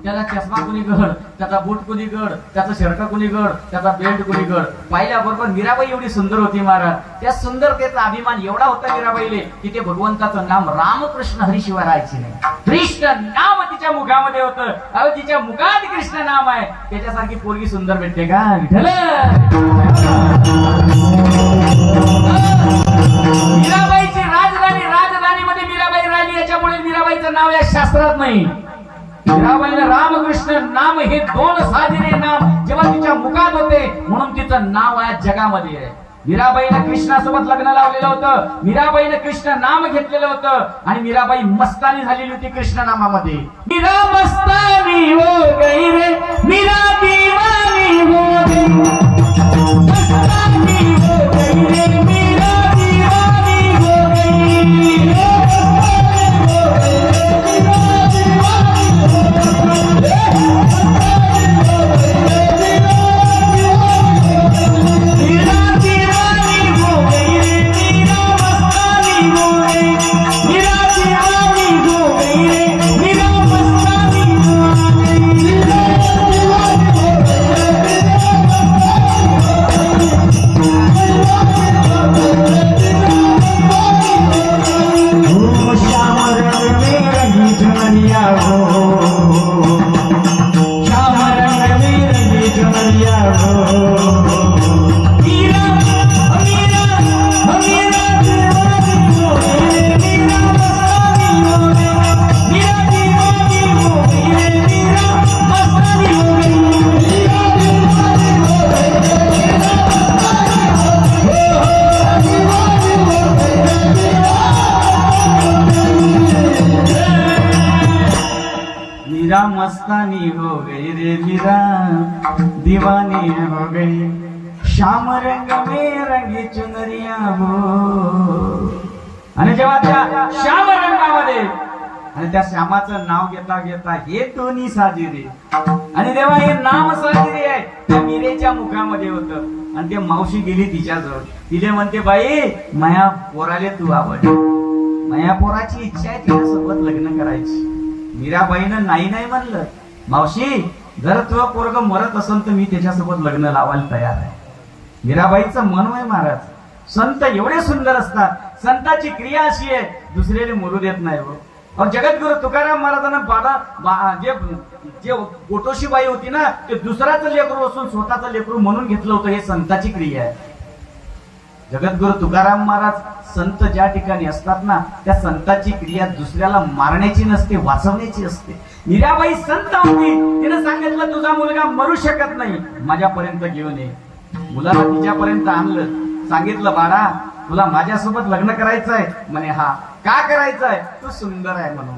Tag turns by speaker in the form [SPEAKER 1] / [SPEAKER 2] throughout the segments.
[SPEAKER 1] त्याचा चष्मा कुणीकड, त्याचा बूट कुणीकड, त्याचा शर्ट कुणीकड, त्याचा बेल्ट कुणीकड. पाहिल्याबरोबर मीराबाई एवढी सुंदर होती महाराज. त्या सुंदरतेचा अभिमान एवढा होता मीराबाईले की ते भगवंताचं नाम रामकृष्ण हरीशिवाय राहायचे नाही. कृष्ण नाम तिच्या मुखामध्ये होतं. अहो तिच्या मुखात कृष्ण नाम आहे. त्याच्यासारखी पोरगी सुंदर भेटते का विठ्ठल? मीराबाईची राजधानीमध्ये मीराबाई राहिली. याच्यामुळे मीराबाईचं नाव या शास्त्रात नाही. मीराबाईला रामकृष्ण नाम हे दोन साजिरे नाम जेव्हा तिच्या मुखात होते म्हणून तिचं नाव या जगामध्ये आहे. मीराबाईने कृष्णासोबत लग्न लावलेलं होतं. मीराबाईने कृष्ण नाम घेतलेलं होतं आणि मीराबाई मस्तानी झालेली होती कृष्ण नामामध्ये. मीरा मस्तानी हो गई रे, मीरा दीवानी हो गई, मस्तानी हो गई रे, मीरा दीवानी हो गई. मस्तानी हो गई रे, मीरा दीवानी हो गई, श्याम रंग में रंगी चुनरिया हो. आणि जेव्हा त्या श्याम रंगामध्ये आणि त्या श्यामाचं नाव घेता घेता हे दोन्ही साजिरे आणि तेव्हा हे नाम साजिरे आहे त्या मीरेच्या मुखामध्ये होतं. आणि ते मावशी गेली तिच्याजवळ. तिले म्हणते बाई माया पोराले तू आवड. माया पोराची इच्छा आहे तिच्यासोबत लग्न करायची. मीराबाईनं नाही नाही म्हणलं. मावशी जर तुझं पोरग मरत असेल तर मी त्याच्यासोबत लग्न लावायला तयार आहे. मीराबाईचं मन आहे महाराज. संत एवढे सुंदर असतात. संताची क्रिया अशी आहे दुसऱ्याला मरू देत नाही. हो जगद्गुरु तुकाराम महाराजांना जे गोटोशी बाई होती ना ते दुसऱ्याचं लेकरू असून स्वतःचं लेकरू म्हणून घेतलं होतं. हे संताची क्रिया आहे. जगद्गुरु तुकाराम महाराज संत ज्या ठिकाणी असतात ना त्या संताची क्रिया दुसऱ्याला मारण्याची नसते, वाचवण्याची असते. मीराबाई संत होती. तिने सांगितलं तुझा मुलगा मरू शकत नाही, माझ्यापर्यंत घेऊन ये. मुलाला तिच्यापर्यंत आणलं. सांगितलं बाळा तुला माझ्यासोबत लग्न करायचंय. म्हणे हा. का करायचंय? तू सुंदर आहे म्हणून.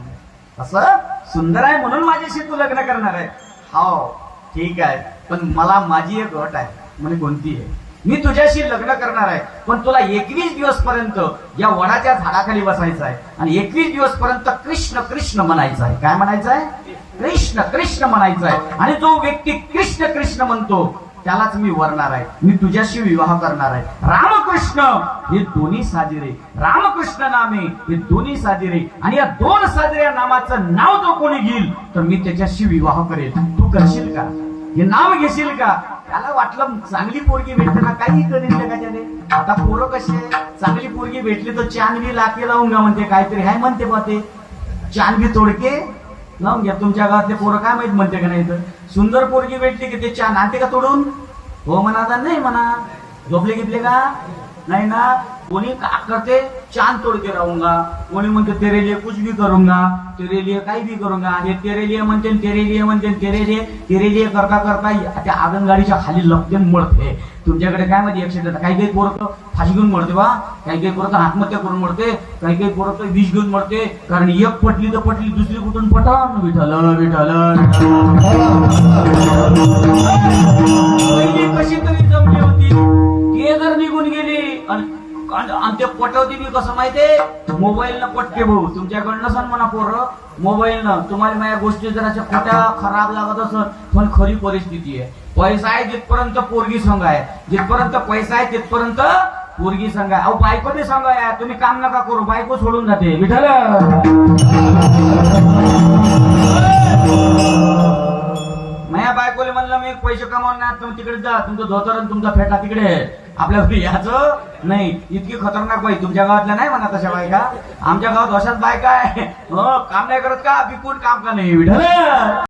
[SPEAKER 1] असं सुंदर आहे म्हणून माझ्याशी तू लग्न करणार आहे? हो ठीक आहे, पण मला माझी एक अट आहे. म्हणे कोणती आहे? मी तुझ्याशी लग्न करणार आहे पण तुला 21 दिवस पर्यंत या वडाच्या झाडाखाली बसायचं आहे आणि 21 दिवस पर्यंत कृष्ण कृष्ण म्हणायचं आहे. काय म्हणायचं आहे? कृष्ण कृष्ण म्हणायचं आहे. आणि जो व्यक्ती कृष्ण कृष्ण म्हणतो त्यालाच मी वरणार आहे. मी तुझ्याशी विवाह करणार आहे. रामकृष्ण हे दोन्ही साजिरे, रामकृष्ण नामे हे दोन्ही साजिरे. आणि या दोन साजिऱ्या नामाचं नाव जो कोणी घेईल तर मी त्याच्याशी विवाह करेल. तू करशील का? हे नाम घेशील का? त्याला वाटलं चांगली पोरगी भेटते ना काही करेल का त्याने. आता पोरं कशी आहे, चांगली पोरगी भेटली तर चांदवी लाके लावून घ्या म्हणते. काहीतरी हाय म्हणते बा ते चांदवी तोडके लावून घ्या. तुमच्या गावातले पोरं काय माहित म्हणते का नाही. तर सुंदर पोरगी भेटली की ते चांद आणते का तोडून? हो म्हणा नाही म्हणा. झोपले घेतले का नाही ना. कोणी का करते चांद तोड़ के रहूंगा, कोणी म्हणते तेरे लिए कुछ भी करूंगा, तेरे लिए काही भी करूंगा. हे तेरे लिए म्हणते तेरे लिए म्हणते तेरे लिए करता करता त्या आगनगाडीच्या खाली लपते मरते. तुमच्याकडे काय माहिती ऍक्सिडेंट काही काही पोरं फाशी घेऊन मरते बा, काही काही पोरं आत्महत्या करून मरते, काही काही पोरं विष घेऊन मरते. कारण एक पटली तर पटली दुसरी कुठून पटन. विठ्ठल विठ्ठल कशी तरी जमली होती ते जर निघून गेली. आणि ते पटवते मी कसं माहितीये? मोबाईल न पटते भाऊ. तुमच्याकडनं सण म्हणा पोरं मोबाईल न तुम्हाला माझ्या गोष्टी जर अशा खोट्या खराब लागत असत पण खरी परिस्थिती आहे. पैसा आहे जिथपर्यंत पोरगी संघ आहे, जिथपर्यंत पैसा आहे तिथपर्यंत पोरगी संघ आहे. अहो बायको बी संघ आहे. तुम्ही काम नका करू, बायको सोडून जाते. विठ्ठल तुम्ही पैसे कमावून ना तुम्ही तिकडे जा, तुमचं धोतर आणि तुमचा फेटा तिकडे, आपल्या घरी याचं नाही. इतकी खतरनाक बाई तुमच्या गावातल्या नाही म्हणा तशा बायका, आमच्या गावात अशाच बायका आहे. हो, काम नाही करत का, बिकून काम का नाही विठ्ठल.